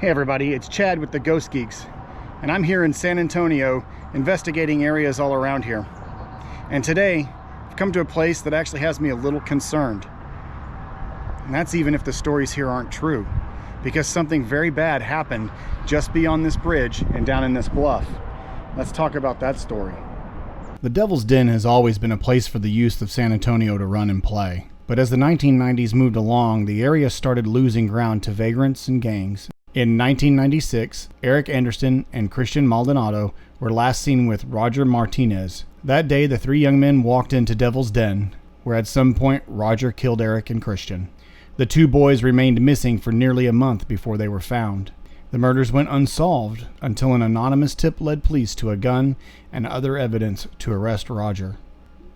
Hey everybody, it's Chad with the Ghost Geeks, and I'm here in San Antonio investigating areas all around here. And today, I've come to a place that actually has me a little concerned. And that's even if the stories here aren't true, because something very bad happened just beyond this bridge and down in this bluff. Let's talk about that story. The Devil's Den has always been a place for the youth of San Antonio to run and play. But as the 1990s moved along, the area started losing ground to vagrants and gangs. In 1996, Eric Anderson and Christian Maldonado were last seen with Roger Martinez. That day, the three young men walked into Devil's Den, where at some point Roger killed Eric and Christian. The two boys remained missing for nearly a month before they were found. The murders went unsolved until an anonymous tip led police to a gun and other evidence to arrest Roger.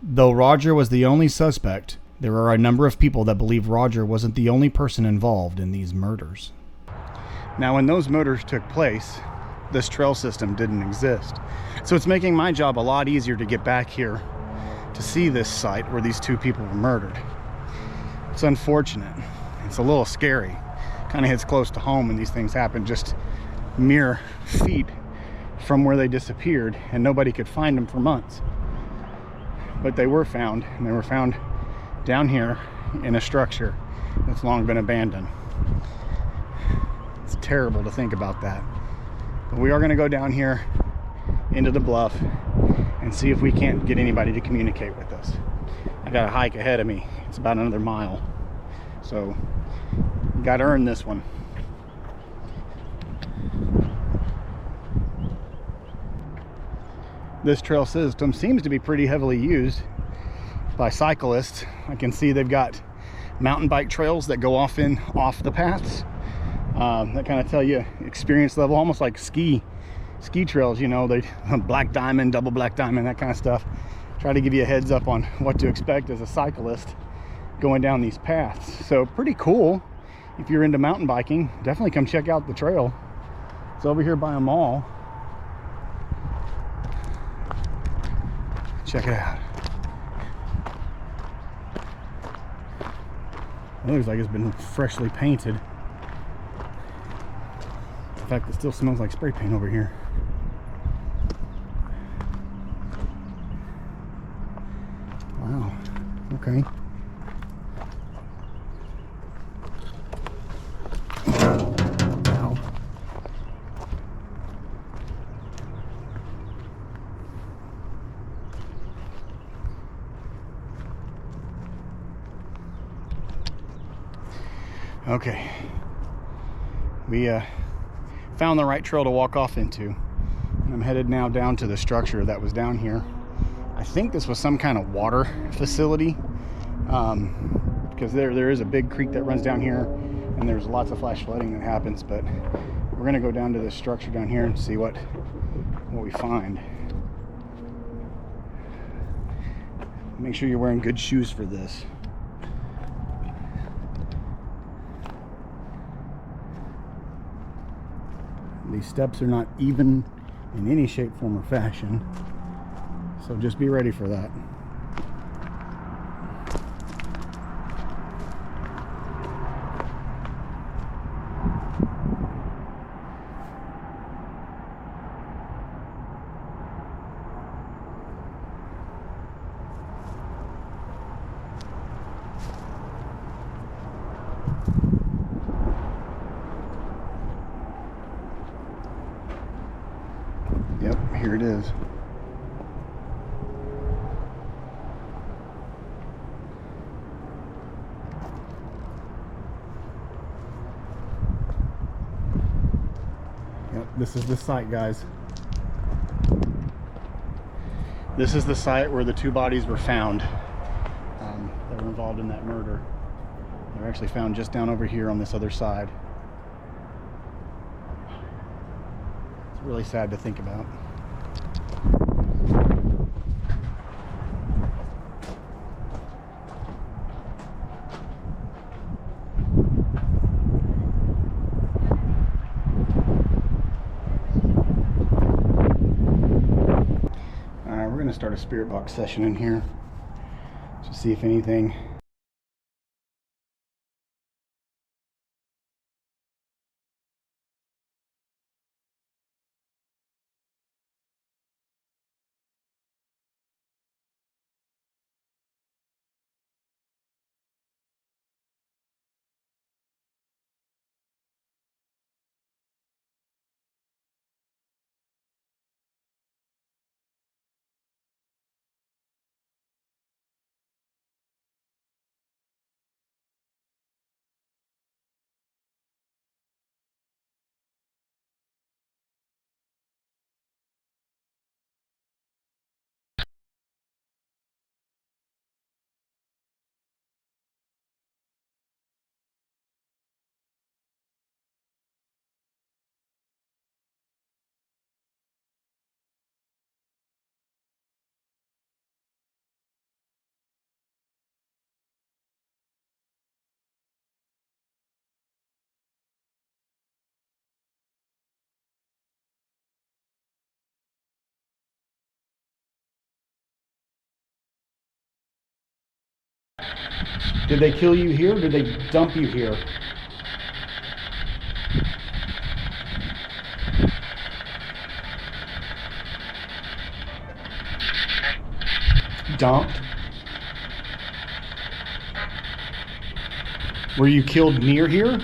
Though Roger was the only suspect, there are a number of people that believe Roger wasn't the only person involved in these murders. Now, when those murders took place, this trail system didn't exist. So it's making my job a lot easier to get back here to see this site where these two people were murdered. It's unfortunate. It's a little scary. Kind of hits close to home when these things happen just mere feet from where they disappeared, and nobody could find them for months. But they were found, and they were found down here in a structure that's long been abandoned. It's terrible to think about that. But we are going to go down here into the bluff and see if we can't get anybody to communicate with us. I got a hike ahead of me. It's about another mile. So, got to earn this one. This trail system seems to be pretty heavily used by cyclists. I can see they've got mountain bike trails that go off the paths. That kind of tell you experience level, almost like ski trails, you know, they black diamond, double black diamond, that kind of stuff. Try to give you a heads up on what to expect as a cyclist going down these paths. So pretty cool. If you're into mountain biking, definitely come check out the trail. It's over here by a mall. Check it out. It looks like it's been freshly painted. In fact, it still smells like spray paint over here. Wow. Okay. Wow. Okay. We found the right trail to walk off into, and I'm headed now down to the structure that was down here. I think this was some kind of water facility, because there is a big creek that runs down here, and there's lots of flash flooding that happens. But we're gonna go down to this structure down here and see what we find. Make sure you're wearing good shoes for this. These steps are not even in any shape, form, or fashion, so just be ready for that. Yep, here it is. Yep, this is the site, guys. This is the site where the two bodies were found that were involved in that murder. They were actually found just down over here on this other side. Really sad to think about. All right, we're going to start a spirit box session in here to see if anything Did they kill you here or did they dump you here? Dumped? Were you killed near here?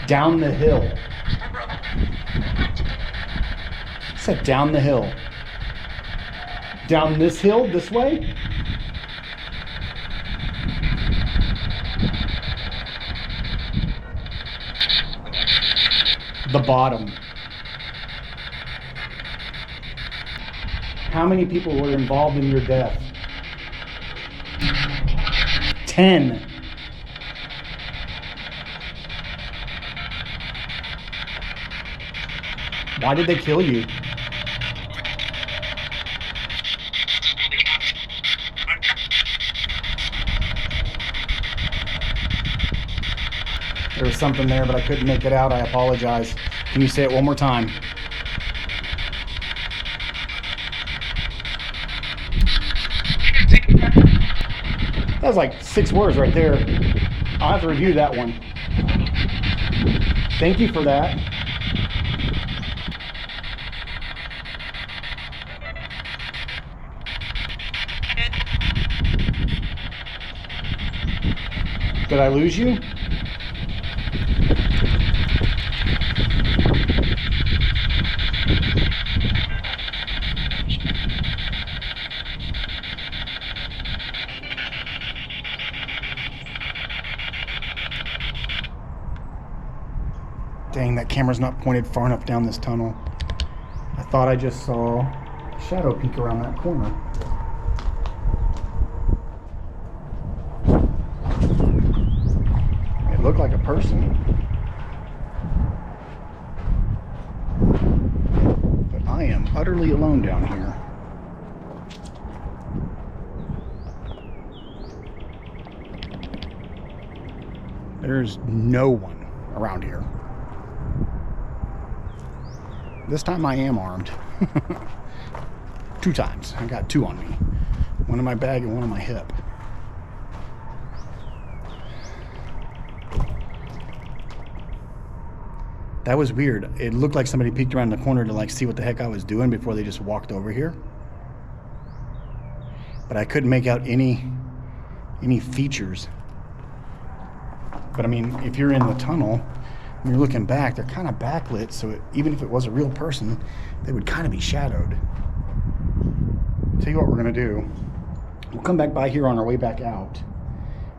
Down the hill. I said down the hill. Down this hill, this way? The bottom. How many people were involved in your death? 10. Why did they kill you? There was something there, but I couldn't make it out. I apologize. Can you say it one more time? That was like 6 words right there. I'll have to review that one. Thank you for that. Did I lose you? Dang, that camera's not pointed far enough down this tunnel. I thought I just saw a shadow peek around that corner. It looked like a person. But I am utterly alone down here. There's no one around here. This time I am armed. 2 times. I got 2 on me. 1 in my bag and 1 on my hip. That was weird. It looked like somebody peeked around the corner to like see what the heck I was doing before they just walked over here. But I couldn't make out any features. But I mean, if you're in the tunnel, when you're looking back, they're kind of backlit, so even if it was a real person, they would kind of be shadowed. Tell you what we're gonna do. We'll come back by here on our way back out.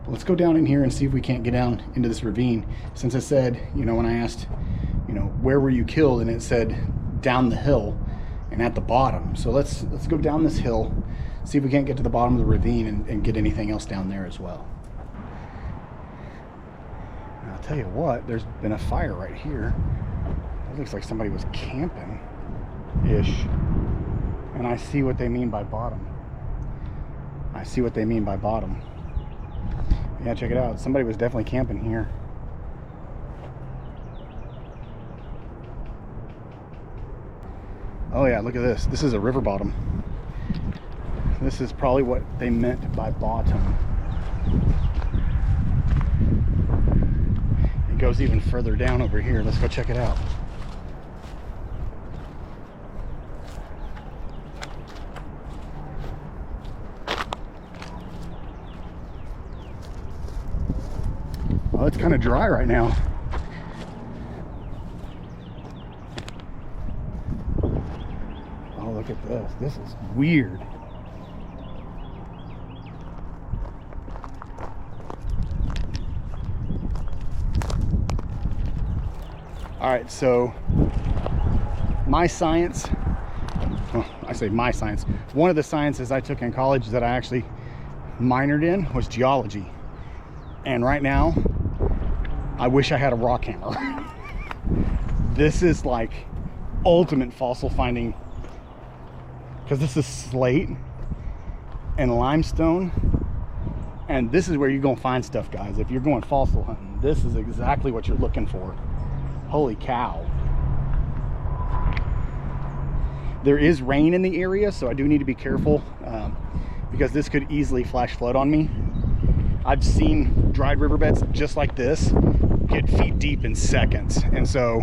But let's go down in here and see if we can't get down into this ravine. Since I said, you know, when I asked, you know, where were you killed, and it said down the hill and at the bottom. So let's go down this hill, see if we can't get to the bottom of the ravine and get anything else down there as well. I'll tell you what, there's been a fire right here. It looks like somebody was camping-ish. And I see what they mean by bottom. I see what they mean by bottom. Yeah, check it out. Somebody was definitely camping here. Oh yeah, look at this. This is a river bottom. This is probably what they meant by bottom. It goes even further down over here. Let's go check it out. Well, it's kind of dry right now. Oh, look at this. This is weird. All right, so my science, well, I say my science, one of the sciences I took in college that I actually minored in was geology. And right now, I wish I had a rock hammer. This is like ultimate fossil finding, because this is slate and limestone. And this is where you're gonna find stuff, guys. If you're going fossil hunting, this is exactly what you're looking for. Holy cow. There is rain in the area, so I do need to be careful because this could easily flash flood on me. I've seen dried riverbeds just like this get feet deep in seconds, and so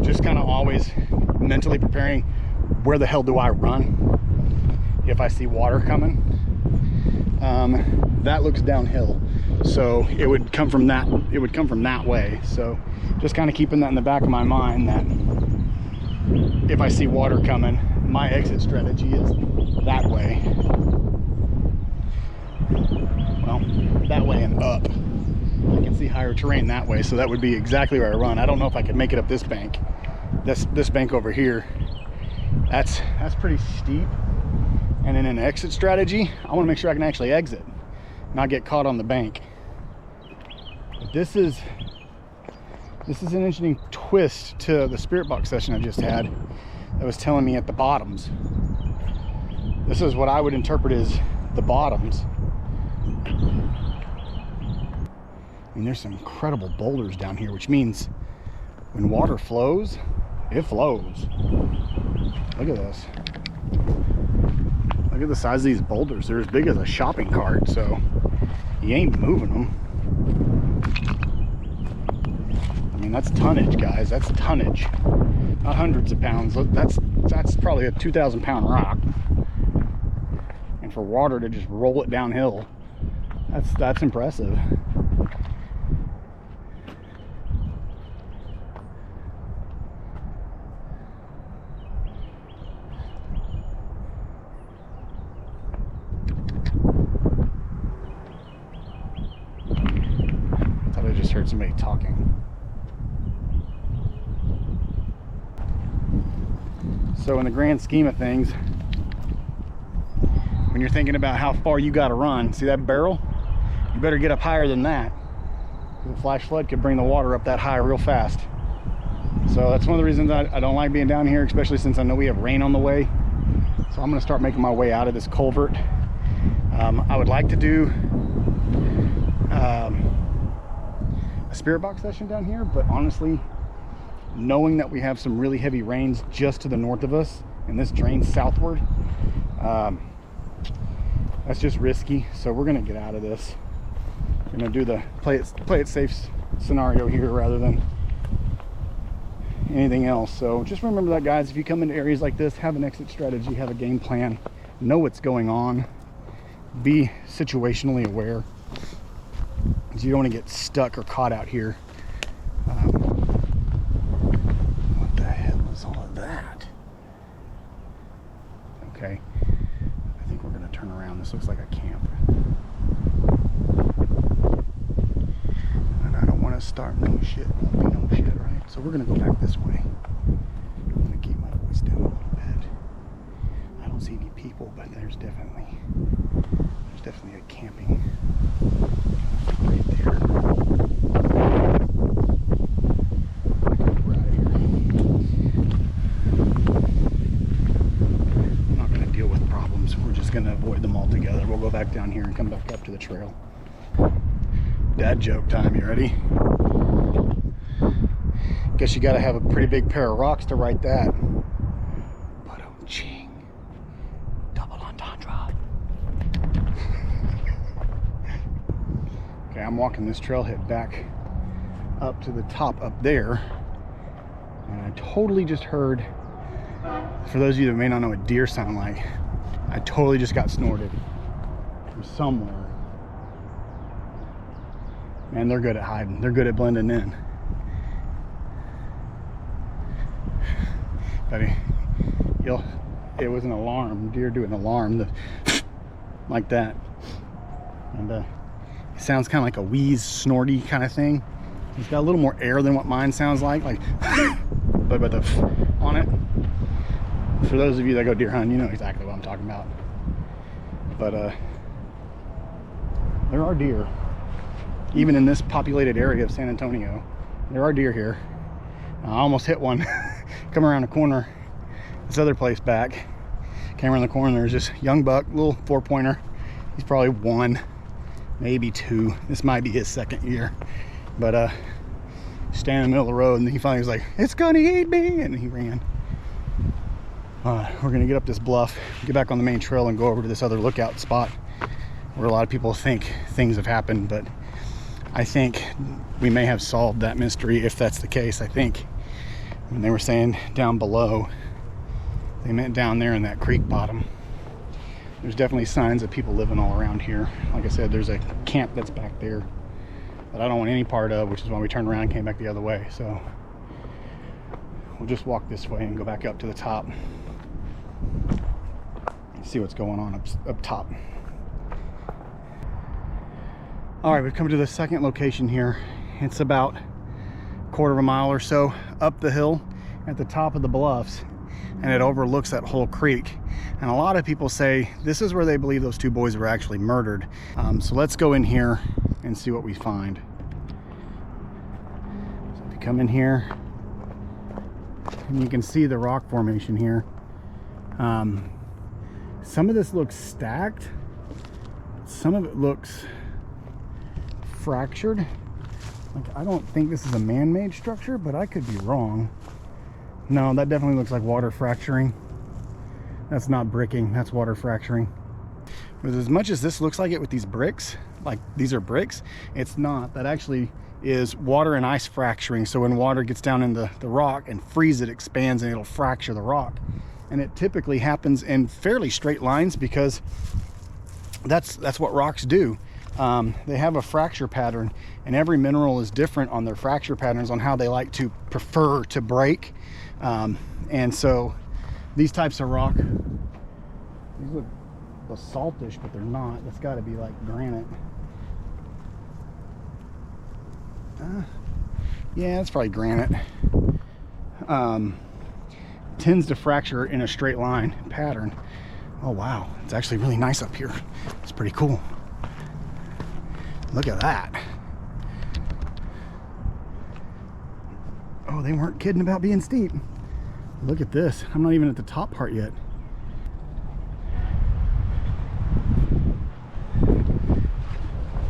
just kind of always mentally preparing, where the hell do I run if I see water coming? That looks downhill, so it would come from that way. So just kind of keeping that in the back of my mind, that if I see water coming, my exit strategy is that way. Well, that way and up. I can see higher terrain that way, so that would be exactly where I run. I don't know if I could make it up this bank. This bank over here, that's pretty steep. And in an exit strategy, I want to make sure I can actually exit, not get caught on the bank. But this is an interesting twist to the spirit box session I just had that was telling me at the bottoms. This is what I would interpret as the bottoms. I mean, there's some incredible boulders down here, which means when water flows, it flows. Look at this. Look at the size of these boulders. They're as big as a shopping cart, so you ain't moving them. I mean, that's tonnage, guys. That's tonnage. Not hundreds of pounds. That's probably a 2,000 pound rock. And for water to just roll it downhill, that's impressive. Heard somebody talking. So in the grand scheme of things, when you're thinking about how far you got to run, see that barrel? You better get up higher than that. The flash flood could bring the water up that high real fast. So that's one of the reasons I don't like being down here, especially since I know we have rain on the way. So I'm going to start making my way out of this culvert. I would like to do a spirit box session down here, but honestly, knowing that we have some really heavy rains just to the north of us and this drains southward, that's just risky. So we're gonna get out of this. We're gonna do the play it safe scenario here rather than anything else. So just remember that, guys. If you come into areas like this, have an exit strategy, have a game plan, know what's going on, be situationally aware. You don't want to get stuck or caught out here. What the hell is all of that? Okay, I think we're going to turn around. This looks like a camp. And I don't want to start no shit. Won't be no shit, right? So we're going to go back this way. I'm going to keep my voice down a little bit. I don't see any people, but there's definitely a camping right there. I'm not going to deal with problems. We're just going to avoid them altogether. We'll go back down here and come back up to the trail. Dad joke time. You ready? Guess you got to have a pretty big pair of rocks to write that. Ching. Double entendre. Okay, I'm walking this trailhead back up to the top up there, and I totally just heard, for those of you that may not know what deer sound like, I totally just got snorted from somewhere. Man, they're good at hiding. They're good at blending in. Buddy, it was an alarm. Deer do an alarm, like that. And it sounds kind of like a wheeze, snorty kind of thing. It's got a little more air than what mine sounds like but the on it. For those of you that go deer hunting, you know exactly what I'm talking about. But there are deer, even in this populated area of San Antonio. There are deer here. I almost hit one. Come around the corner, this other place back. Came around the corner, there's this young buck, little 4-pointer. He's probably 1, maybe 2. This might be his 2nd year. But standing in the middle of the road, and he finally was like, "It's gonna eat me," and he ran. We're gonna get up this bluff, get back on the main trail, and go over to this other lookout spot where a lot of people think things have happened, but I think we may have solved that mystery if that's the case. I think when they were saying down below, they meant down there in that creek bottom. There's definitely signs of people living all around here. Like I said, there's a camp that's back there that I don't want any part of, which is why we turned around and came back the other way. So we'll just walk this way and go back up to the top and see what's going on up top. All right, we've come to the second location here. It's about a quarter of a mile or so up the hill at the top of the bluffs, and it overlooks that whole creek. And a lot of people say this is where they believe those two boys were actually murdered. So let's go in here and see what we find. So if you come in here, and you can see the rock formation here. Some of this looks stacked. Some of it looks fractured. Like, I don't think this is a man-made structure, but I could be wrong. No, that definitely looks like water fracturing. That's not bricking, that's water fracturing. But as much as this looks like it with these bricks, like these are bricks, it's not. That actually is water and ice fracturing. So when water gets down in the rock and freeze it, expands and it'll fracture the rock. And it typically happens in fairly straight lines because that's what rocks do. They have a fracture pattern, and every mineral is different on their fracture patterns on how they like to prefer to break. And so these types of rock, these look basaltish, but they're not. That's got to be like granite. Yeah, it's probably granite. Tends to fracture in a straight line pattern. Oh wow, it's actually really nice up here. It's pretty cool. Look at that. Oh, they weren't kidding about being steep. Look at this. I'm not even at the top part yet.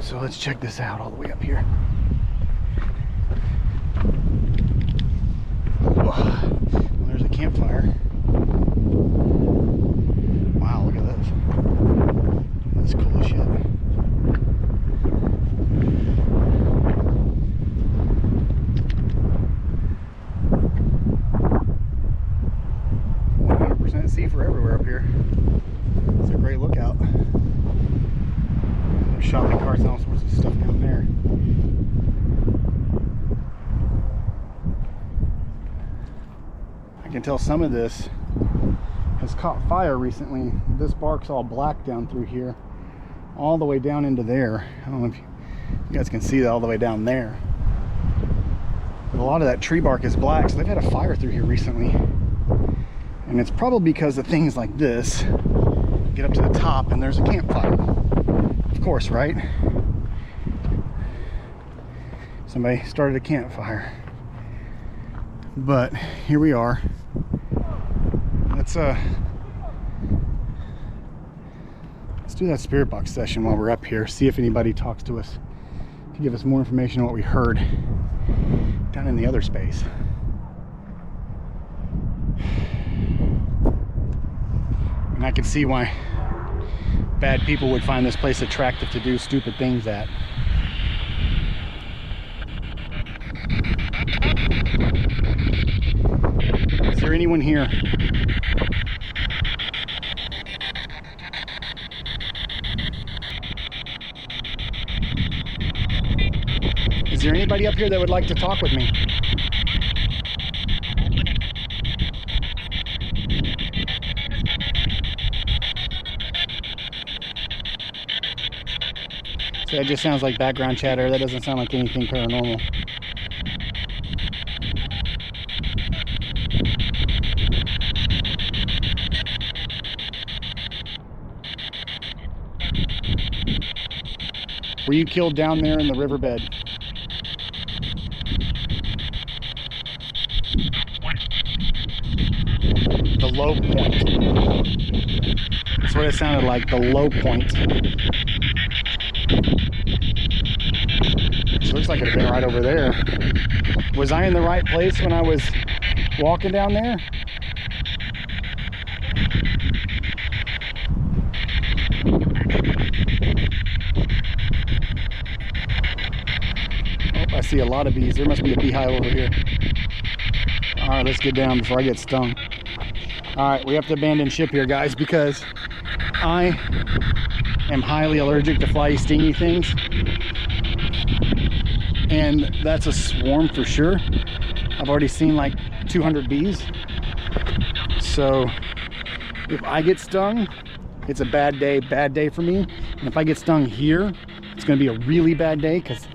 So let's check this out all the way up here. Well, there's a campfire. Wow, look at this. That's cool as shit. Sea for everywhere up here. It's a great lookout. There's shopping carts and all sorts of stuff down there. I can tell some of this has caught fire recently. This bark's all black down through here, all the way down into there. I don't know if you guys can see that all the way down there. But a lot of that tree bark is black, so they've had a fire through here recently. And it's probably because of things like this. Get up to the top and there's a campfire. Of course, right? Somebody started a campfire. But here we are. Let's do that spirit box session while we're up here. See if anybody talks to us to give us more information on what we heard down in the other space. And I can see why bad people would find this place attractive to do stupid things at. Is there anyone here? Is there anybody up here that would like to talk with me? So that just sounds like background chatter. That doesn't sound like anything paranormal. Were you killed down there in the riverbed? The low point. That's what it sounded like, the low point. It looks like it had been right over there. Was I in the right place when I was walking down there? see a lot of bees. There must be a beehive over here. All right, let's get down before I get stung. All right, we have to abandon ship here, guys, because I am highly allergic to fly stingy things. And that's a swarm for sure. I've already seen like 200 bees. So if I get stung, it's a bad day for me. And if I get stung here, it's gonna be a really bad day, because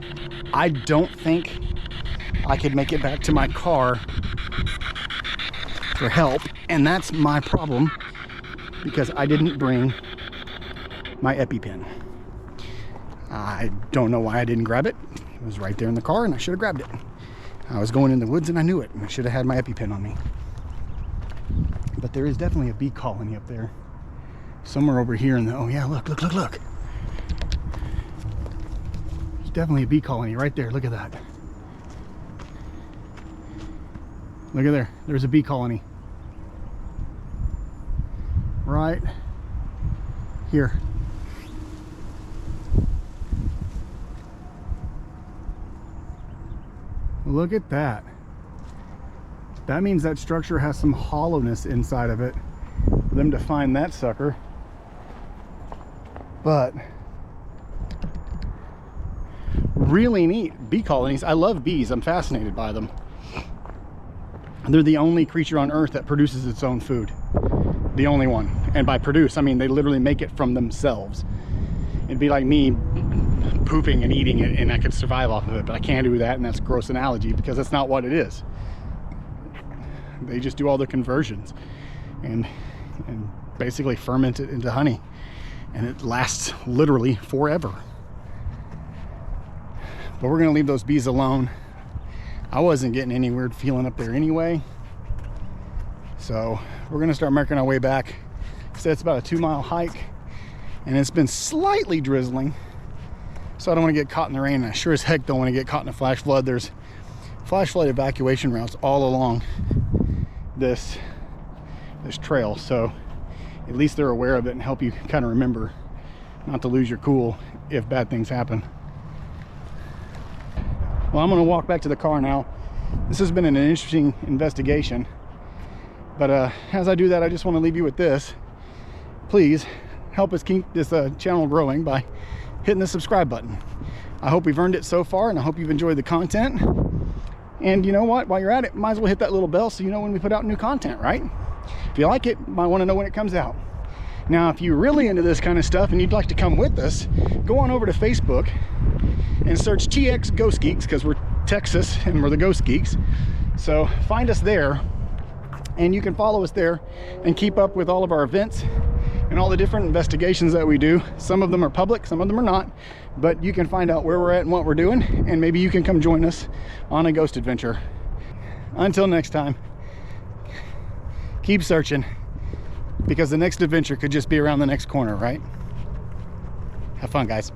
I don't think I could make it back to my car for help. And that's my problem, because I didn't bring my EpiPen. I don't know why I didn't grab it. It was right there in the car and I should have grabbed it. I was going in the woods and I knew it. I should have had my EpiPen on me. But there is definitely a bee colony up there. Somewhere over here in the, oh yeah, look. There's definitely a bee colony right there. Look at that. Look at there. There's a bee colony. Right here. Look at that. That means that structure has some hollowness inside of it for them to find that sucker. But really neat bee colonies. I love bees. I'm fascinated by them. They're the only creature on earth that produces its own food. The only one. And by produce, I mean they literally make it from themselves. It'd be like me pooping and eating it and I could survive off of it, but I can't do that, and that's a gross analogy because that's not what it is. They just do all the conversions and basically ferment it into honey, and it lasts literally forever. But we're gonna leave those bees alone. I wasn't getting any weird feeling up there anyway, so we're gonna start making our way back. So it's about a 2-mile hike, and it's been slightly drizzling, so I don't want to get caught in the rain. I sure as heck don't want to get caught in a flash flood. There's flash flood evacuation routes all along this trail, so at least they're aware of it and help you kind of remember not to lose your cool if bad things happen. Well, I'm going to walk back to the car now. This has been an interesting investigation, but as I do that, I just want to leave you with this. Please help us keep this channel growing by hitting the subscribe button. I hope we've earned it so far, and I hope you've enjoyed the content. And you know what, while you're at it, might as well hit that little bell so you know when we put out new content, right? If you like it, you might want to know when it comes out. Now, if you're really into this kind of stuff and you'd like to come with us, go on over to Facebook and search TX Ghost Geeks, because we're Texas and we're the Ghost Geeks. So find us there, and you can follow us there and keep up with all of our events and all the different investigations that we do. Some of them are public, some of them are not, but you can find out where we're at and what we're doing, and maybe you can come join us on a ghost adventure. Until next time, keep searching, because the next adventure could just be around the next corner, right? Have fun, guys.